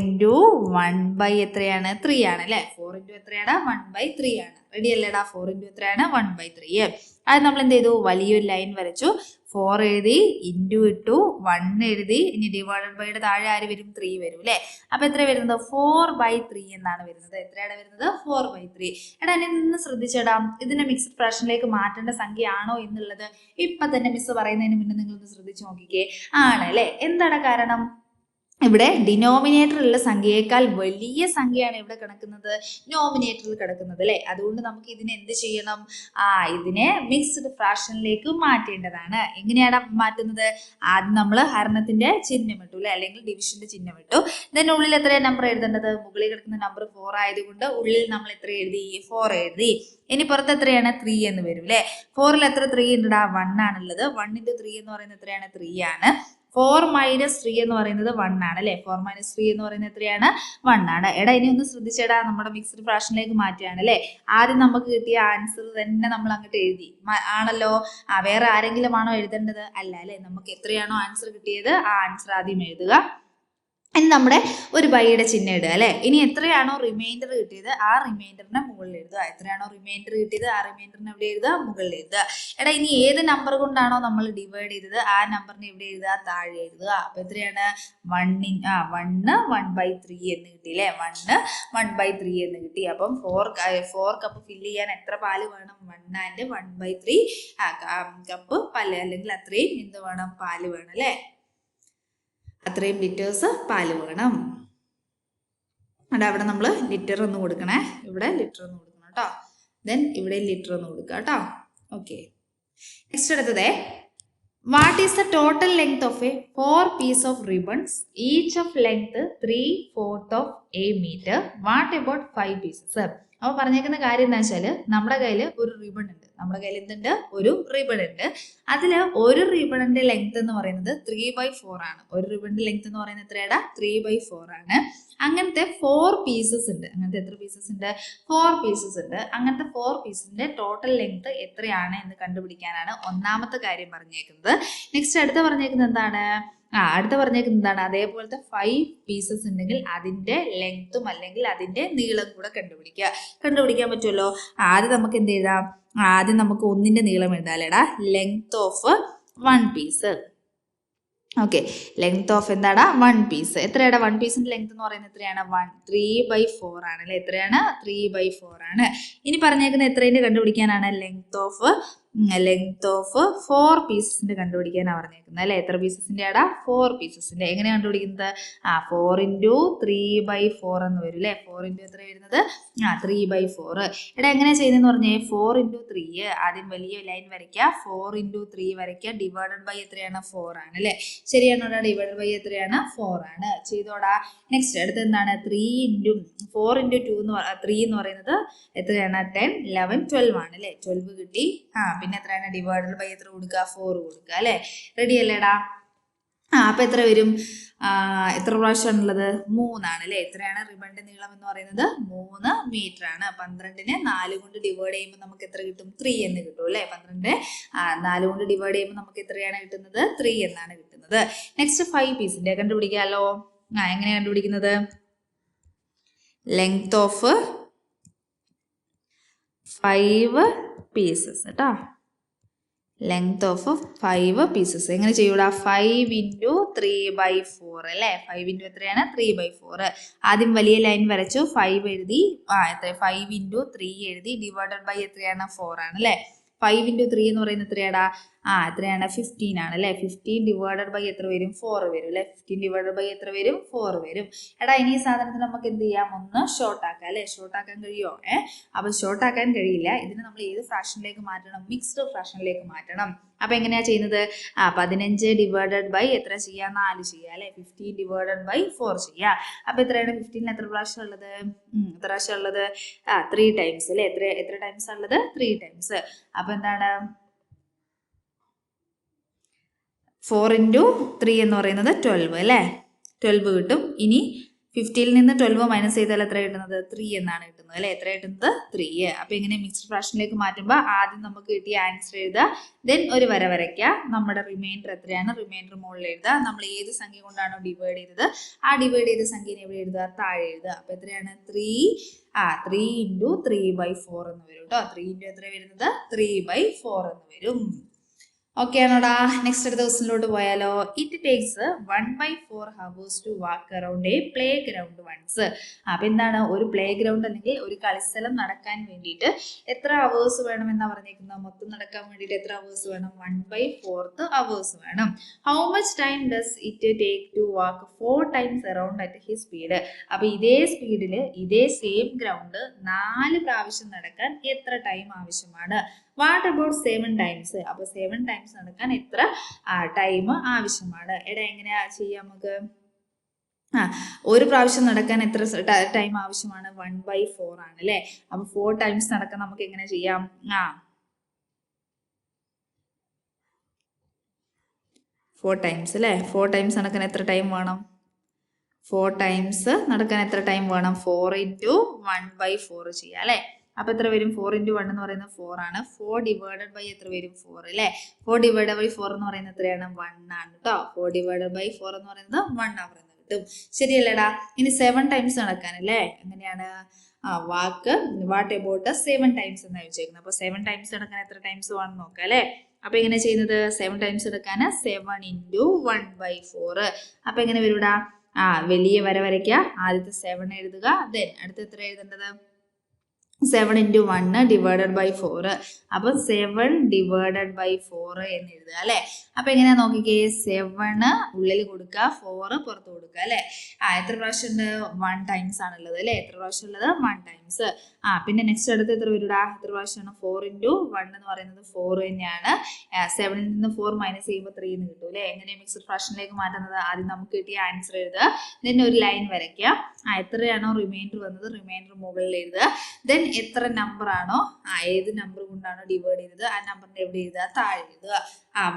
1/3 എത്രയാണ്? 3 ആണ് അല്ലേ. 4 × എത്രയാണ്? 1/3 ആണ്. റെഡി അല്ലേടാ? 4 × എത്രയാണ്? 1/3. അത് നമ്മൾ എന്ത് ചെയ്തു? വലിയൊരു ലൈൻ വരച്ചു. 4 എഴുതി, ഇൻറ്റു ഇട്ടു, 1 എഴുതി. ഇനി ഡിവൈഡഡ് ബൈയുടെ താഴെ ആര് വരും? 3 വരും അല്ലേ. അപ്പൊ എത്ര വരുന്നത്? 4/3 എന്നാണ് വരുന്നത്. എത്രയാണ് വരുന്നത്? 4/3. എടാ എന്നെ നിന്ന് ശ്രദ്ധിച്ചേടാ. ഇതിനെ മിക്സ്ഡ് ഫ്രാക്ഷനിലേക്ക് മാറ്റേണ്ട സംഖ്യ ആണോ എന്നുള്ളത് ഇപ്പൊ തന്നെ മിസ് പറയുന്നതിന് മുന്നേ നിങ്ങളൊന്ന് ശ്രദ്ധിച്ചു നോക്കിക്കേ. ആണ് അല്ലേ. എന്താണ് കാരണം? ഇവിടെ ഡിനോമിനേറ്ററിലുള്ള സംഖ്യയേക്കാൾ വലിയ സംഖ്യയാണ് ഇവിടെ കിടക്കുന്നത്, നോമിനേറ്ററിൽ കിടക്കുന്നത് അല്ലെ. അതുകൊണ്ട് നമുക്ക് ഇതിനെ എന്ത് ചെയ്യണം? ഇതിനെ മിക്സ്ഡ് ഫ്രാക്ഷനിലേക്ക് മാറ്റേണ്ടതാണ്. എങ്ങനെയാണ് മാറ്റുന്നത്? ആദ്യം നമ്മൾ ഹരണത്തിന്റെ ചിഹ്നം ഇട്ടു അല്ലെ, അല്ലെങ്കിൽ ഡിവിഷന്റെ ചിഹ്നം ഇട്ടു. ഇതിന്റെ ഉള്ളിൽ എത്ര നമ്പർ എഴുതേണ്ടത്? മുകളിൽ കിടക്കുന്ന നമ്പർ 4 ആയതുകൊണ്ട് ഉള്ളിൽ നമ്മൾ എത്ര എഴുതി? 4 എഴുതി. ഇനി പുറത്ത് എത്രയാണ്? 3 എന്ന് വരും അല്ലെ. 4ൽ എത്ര 3 ഉണ്ടടാ? 1 ആണുള്ളത്. 1 × 3 എന്ന് പറയുന്നത് എത്രയാണ്? 3 ആണ്. 4 - 3 എന്ന് പറയുന്നത് 1 ആണ് അല്ലെ. 4 - 3 എന്ന് പറയുന്നത് എത്രയാണ്? 1 ആണ്. എടാ ഇനി ഒന്ന് ശ്രദ്ധിച്ചേടാ. നമ്മുടെ മിക്സ്ഡ് ഫ്രാക്ഷനിലേക്ക് മാറ്റുകയാണ് അല്ലെ. ആദ്യം നമുക്ക് കിട്ടിയ ആൻസർ തന്നെ നമ്മൾ അങ്ങോട്ട് എഴുതി ആണല്ലോ. വേറെ ആരെങ്കിലും ആണോ എഴുതേണ്ടത്? അല്ല അല്ലെ. നമുക്ക് എത്രയാണോ ആൻസർ കിട്ടിയത് ആ ആൻസർ ആദ്യം എഴുതുക. ഇനി നമ്മുടെ ഒരു ബൈയുടെ ചിഹ്നം ഇടുക അല്ലെ. ഇനി എത്രയാണോ റിമൈൻഡർ കിട്ടിയത് ആ റിമൈൻഡറിനെ മുകളിൽ എഴുതുക. എത്രയാണോ റിമൈൻഡർ കിട്ടിയത് ആ റിമൈൻഡറിനെ എവിടെ എഴുതുക? മുകളിൽ എഴുതുക. എടാ ഇനി ഏത് നമ്പർ കൊണ്ടാണോ നമ്മൾ ഡിവൈഡ് ചെയ്തത് ആ നമ്പറിനെ എവിടെ എഴുതുക? താഴെ എഴുതുക. അപ്പൊ എത്രയാണ്? 1 1/3 എന്ന് കിട്ടി അല്ലെ. 1 1/3 എന്ന് കിട്ടി. അപ്പം 4 കപ്പ് ഫില്ല് ചെയ്യാൻ എത്ര പാല് വേണം? 1 & 1/3 കപ്പ് പാല്, അല്ലെങ്കിൽ അത്രയും എന്ത് വേണം? പാല് വേണം അല്ലെ. അത്രയും ലിറ്റേഴ്സ് പാല് വേണം. അവിടെ നമ്മൾ ലിറ്റർ ഒന്ന് കൊടുക്കണേ. ഇവിടെ ലിറ്റർ ഒന്ന് കൊടുക്കണം കേട്ടോ. ദെൻ ഇവിടെ ലിറ്റർ ഒന്ന് കൊടുക്കുക കേട്ടോ. ഓക്കെ. നെക്സ്റ്റ് അടുത്തതേ what is the total length of a 4 piece of ribbons each of length 3/4 of a metre? What about 5 pieces? അപ്പോൾ പറഞ്ഞേക്കുന്ന കാര്യം എന്താ വെച്ചാൽ നമ്മുടെ കയ്യിൽ ഒരു റിബൺ ഉണ്ട്. നമ്മുടെ കയ്യിൽ എന്തുണ്ട്? ഒരു റിബൺ ഉണ്ട്. അതിൽ ഒരു റിബണിന്റെ ലെങ്ത് എന്ന് പറയുന്നത് 3/4 ആണ്. ഒരു റിബണിന്റെ ലെങ്ത് എന്ന് പറയുന്നത് എത്രയാടാ? 3/4 ആണ്. അങ്ങനത്തെ 4 പീസസ് ഉണ്ട്. അങ്ങനത്തെ എത്ര പീസസ് ഉണ്ട്? 4 പീസസ് ഉണ്ട്. അങ്ങനത്തെ 4 പീസസിന്റെ ടോട്ടൽ ലെങ്ത് എത്രയാണ് എന്ന് കണ്ടുപിടിക്കാനാണ് ഒന്നാമത്തെ കാര്യം പറഞ്ഞേക്കുന്നത്. നെക്സ്റ്റ് അടുത്ത പറഞ്ഞേക്കുന്നത് എന്താണ്? അടുത്ത പറഞ്ഞേക്കുന്നത് എന്താണ്? അതേപോലത്തെ 5 പീസസ് ഉണ്ടെങ്കിൽ അതിന്റെ ലെങ്ത്തും അല്ലെങ്കിൽ അതിന്റെ നീളം കൂടെ കണ്ടുപിടിക്കാൻ പറ്റുമല്ലോ. ആദ്യം നമുക്ക് എന്ത് എഴുതാം? ആദ്യം നമുക്ക് ഒന്നിന്റെ നീളം എഴുതാലേടാ. Length of 1 piece. Okay, length of എന്താടാ? 1 പീസ്. എത്രയാടാ 1 പീസിന്റെ ലെങ്ത് എന്ന് പറയുന്നത്? എത്രയാണ്? 3/4 ആണ് അല്ലെ? എത്രയാണ്? 3/4 ആണ്. ഇനി പറഞ്ഞേക്കുന്നത് എത്രേന്റെ കണ്ടുപിടിക്കാനാണ്? ലെങ്ത് ഓഫ് 4 പീസസിന്റെ കണ്ടുപിടിക്കാനാണ് പറഞ്ഞേക്കുന്നത് അല്ലെ? എത്ര പീസസിന്റെ ആടാ? 4 പീസസിന്റെ. എങ്ങനെ കണ്ടുപിടിക്കുന്നത്? 4 × 3/4 എന്ന് വരും അല്ലെ? 4 × എത്ര വരുന്നത്? 3/4. എടാ എങ്ങനെ ചെയ്യുന്നതെന്ന് പറഞ്ഞേ? 4 × 3. ആദ്യം വലിയ ലൈൻ വരയ്ക്കുക. 4 × 3 വരയ്ക്കുക. ഡിവൈഡഡ് ബൈ എത്രയാണ്? 4 ആണ് അല്ലെ? ശരിയാണോടാ? ഡിവൈഡഡ് ബൈ എത്രയാണ്? 4 ആണ്. ചെയ്തോടാ. നെക്സ്റ്റ് അടുത്ത് എന്താണ്? 4 × 2 3 എന്ന് പറയുന്നത് എത്രയാണ്? 10, 11, 12 ആണ് അല്ലെ? 12 കിട്ടി. പിന്നെ എത്രയാണ്? ഡിവൈഡഡ് ബൈ എത്ര കൊടുക്കുക? 4 കൊടുക്കുക അല്ലെ? റെഡി അല്ലേടാ? അപ്പൊ എത്ര വരും? എത്ര പ്രാവശ്യമാണുള്ളത്? 3 ആണ് അല്ലെ? എത്രയാണ് റിബണിന്റെ നീളം എന്ന് പറയുന്നത്? 3 മീറ്റർ ആണ്. 12നെ 4 കൊണ്ട് ഡിവൈഡ് ചെയ്യുമ്പോൾ നമുക്ക് എത്ര കിട്ടും? 3 എന്ന് കിട്ടും അല്ലെ? 12നെ 4 കൊണ്ട് ഡിവൈഡ് ചെയ്യുമ്പോൾ നമുക്ക് എത്രയാണ് കിട്ടുന്നത്? 3 എന്നാണ് കിട്ടുന്നത്. നെക്സ്റ്റ് 5 പീസിന്റെ കണ്ടുപിടിക്കാമല്ലോ. എങ്ങനെ കണ്ടുപിടിക്കുന്നത്? ലെങ്ത് ഓഫ് 5 പീസസ് കേട്ടോ. ലെങ്ത് ഓഫ് 5 പീസസ് എങ്ങനെ ചെയ്യൂടാ? 5 × 3/4 അല്ലേ? 5 × എത്രയാണ്? 3/4. ആദ്യം വലിയ ലൈൻ വരച്ചു. 5 എഴുതി. എത്ര? 5 × 3 എഴുതി. ഡിവൈഡഡ് ബൈ എത്രയാണ്? 4 ആണ് അല്ലേ? 5 × 3 എന്ന് പറയുന്നത് എത്രയാടാ? എത്രയാണ്? 15 ആണ് അല്ലേ? 15 ഡിവൈഡഡ് ബൈ എത്ര വരും? 4 വരും അല്ലെ? 15 ഡിവൈഡഡ് ബൈ എത്ര വരും? 4 വരും. എടാ ഇനി ഈ സാധനത്തിന് നമുക്ക് എന്ത് ചെയ്യാം? ഒന്ന് ഷോർട്ട് ആക്കാം അല്ലെ? ഷോർട്ട് ആക്കാൻ കഴിയോ? അപ്പൊ ഷോർട്ട് ആക്കാൻ കഴിയില്ല. ഇതിനെ നമ്മൾ ഏത് ഫ്രാക്ഷനിലേക്ക് മാറ്റണം? മിക്സ്ഡ് ഫ്രാക്ഷനിലേക്ക് മാറ്റണം. അപ്പൊ എങ്ങനെയാ ചെയ്യുന്നത്? 15 ഡിവൈഡഡ് ബൈ എത്ര ചെയ്യാം? 4 ചെയ്യാം അല്ലെ? 15 ഡിവൈഡഡ് ബൈ 4 ചെയ്യാം. അപ്പൊ എത്രയാണ്? 15 എത്ര പ്രാവശ്യം ഉള്ളത്? എത്ര പ്രാവശ്യം ഉള്ളത്? 3 ടൈംസ് അല്ലെ? എത്ര ടൈംസ് ഉള്ളത്? 3 ടൈംസ്. അപ്പൊ എന്താണ്? 4 × 3 എന്ന് പറയുന്നത് 12 അല്ലേ? 12 കിട്ടും. ഇനി 50ൽ നിന്ന് 12 മൈനസ് ചെയ്താൽ എത്ര കിട്ടുന്നത്? 3 എന്നാണ് കിട്ടുന്നത് അല്ലെ? എത്ര കിട്ടുന്നത്? 3. അപ്പൊ ഇങ്ങനെ മിക്സ്ഡ് ഫ്രാക്ഷനിലേക്ക് മാറ്റുമ്പോൾ ആദ്യം നമുക്ക് കിട്ടിയ ആൻസർ എഴുതുക. ദെൻ ഒരു വര വരയ്ക്കുക. നമ്മുടെ റിമൈൻഡർ എത്രയാണ്? റിമൈൻഡർ മുകളിൽ എഴുതുക. നമ്മൾ ഏത് സംഖ്യ കൊണ്ടാണോ ഡിവൈഡ് ചെയ്തത് ആ ഡിവൈഡ് ചെയ്ത സംഖ്യനെ എവിടെ എഴുതുക? താഴെ എഴുതുക. അപ്പൊ എത്രയാണ്? 3 × 3/4 എന്ന് വരും കേട്ടോ. 3 × എത്ര വരുന്നത്? 3/4 എന്ന് വരും. ഓക്കെ ആണോടാ? നെക്സ്റ്റ് അടുത്ത ക്വസ്റ്റ്യനിലോട്ട് പോയാലോ? It takes 1/4 hours to walk around a playground once. അപ്പൊ എന്താണ്? ഒരു പ്ലേ ഗ്രൗണ്ട് അല്ലെങ്കിൽ ഒരു കളിസ്ഥലം നടക്കാൻ വേണ്ടിയിട്ട് എത്ര അവേഴ്സ് വേണം എന്നാ പറഞ്ഞേക്കുന്നത്? മൊത്തം നടക്കാൻ വേണ്ടിയിട്ട് എത്ര അവേഴ്സ് വേണം? 1/4 hours വേണം. How much time does it take to walk 4 times around at his speed? അപ്പൊ ഇതേ സ്പീഡില് ഇതേ സെയിം ഗ്രൗണ്ട് 4 പ്രാവശ്യം നടക്കാൻ എത്ര ടൈം ആവശ്യമാണ്? What about 7 times? അപ്പൊ 7 times നടക്കാൻ എത്ര ടൈം ആവശ്യമാണ്? എടാ എങ്ങനെയാ ചെയ്യാം നമുക്ക്? ഒരു പ്രാവശ്യം നടക്കാൻ എത്ര ടൈം ആവശ്യമാണ്? 1/4 ആണ് അല്ലെ? അപ്പൊ 4 times നടക്കാൻ നമുക്ക് എങ്ങനെ ചെയ്യാം? 4 times അല്ലെ? 4 times നടക്കാൻ എത്ര ടൈം വേണം? 4 times നടക്കാൻ എത്ര ടൈം വേണം? 4 × 1/4 ചെയ്യാം അല്ലെ? അപ്പൊ എത്ര വരും? 4 × 1 എന്ന് പറയുന്നത് 4 ആണ്. 4 ഡിവൈഡഡ് ബൈ എത്ര വരും? 4 അല്ലെ? 4 ഡിവൈഡഡ് ബൈ 4 എന്ന് പറയുന്നത് എത്രയാണ്? 1 ആണ് കേട്ടോ. 4 ഡിവൈഡഡ് ബൈ 4 എന്ന് പറയുന്നത് 1 ആവുന്നത് കിട്ടും. ശരിയല്ലേടാ? ഇനി 7 times നടക്കാനല്ലേ? എങ്ങനെയാണ്? വാട്ട് അബൌട്ട് 7 times എന്നാണ് ചോദിച്ചേക്കുന്നത്. അപ്പൊ 7 times നടക്കാൻ എത്ര ടൈംസ് വേണം നോക്കാം അല്ലെ? അപ്പൊ എങ്ങനെ ചെയ്യുന്നത്? 7 times എടുക്കാൻ 7 × 1/4. അപ്പൊ എങ്ങനെ വരൂടാ? വലിയ വര വരയ്ക്കുക. ആദ്യത്തെ 7 എഴുതുക. ദെൻ അടുത്ത എത്ര എഴുതേണ്ടത്? 7 into 1 divided by 4. അപ്പോൾ 7 divided by 4 എന്ന് എഴുതുക അല്ലേ. അപ്പോൾ എങ്ങനെയാ നോക്കിക്കേ, 7 ഉള്ളിൽ കൊടുക്കുക, 4 പുറത്ത് കൊടുക്കുക അല്ലേ. എത്ര പ്രാവശ്യം ഉണ്ട്? 1 ടൈംസ് ആണുള്ളത് അല്ലേ. എത്ര പ്രാവശ്യം ഉള്ളത്? 1 ടൈംസ്. പിന്നെ നെക്സ്റ്റ് അടുത്ത് എത്ര വരൂടാ? എത്ര പ്രാവശ്യമാണ്? 4 into 1 എന്ന് പറയുന്നത് 4 തന്നെയാണ്. 7ൽ നിന്ന് 4 മൈനസ് ചെയ്യുമ്പോൾ 3 എന്ന് കിട്ടും അല്ലേ. എങ്ങനെയാണ് മിക്സ്ഡ് ഫ്രാക്ഷനിലേക്ക് മാറ്റുന്നത്? ആദ്യം നമുക്ക് കിട്ടിയ ആൻസർ എഴുതുക, ദെൻ ഒരു ലൈൻ വരയ്ക്കുക. എത്രയാണോ റിമൈൻഡർ വന്നത് റിമൈൻഡർ മുകളിൽ എഴുതുക. ദെൻ എത്ര നമ്പർ ആണോ, ഏത് നമ്പർ കൊണ്ടാണോ ഡിവൈഡ് ചെയ്തത് ആ നമ്പറിന്റെ എവിടെ എഴുതുക? താഴെ എഴുതുക.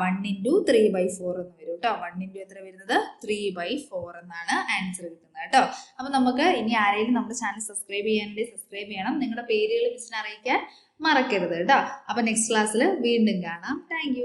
1 into 3/4 എന്ന് വരും കേട്ടോ. 1 into എത്ര വരുന്നത്? 3/4 എന്നാണ് ആൻസർ കിട്ടുന്നത് കേട്ടോ. അപ്പൊ നമുക്ക് ഇനി ആരെങ്കിലും നമ്മുടെ ചാനൽ സബ്സ്ക്രൈബ് ചെയ്യാനുണ്ടെങ്കിൽ സബ്സ്ക്രൈബ് ചെയ്യണം. നിങ്ങളുടെ പേരുകൾ മിസ്സിനെ അറിയിക്കാൻ മറക്കരുത് കേട്ടോ. അപ്പൊ നെക്സ്റ്റ് ക്ലാസ്സിൽ വീണ്ടും കാണാം. താങ്ക്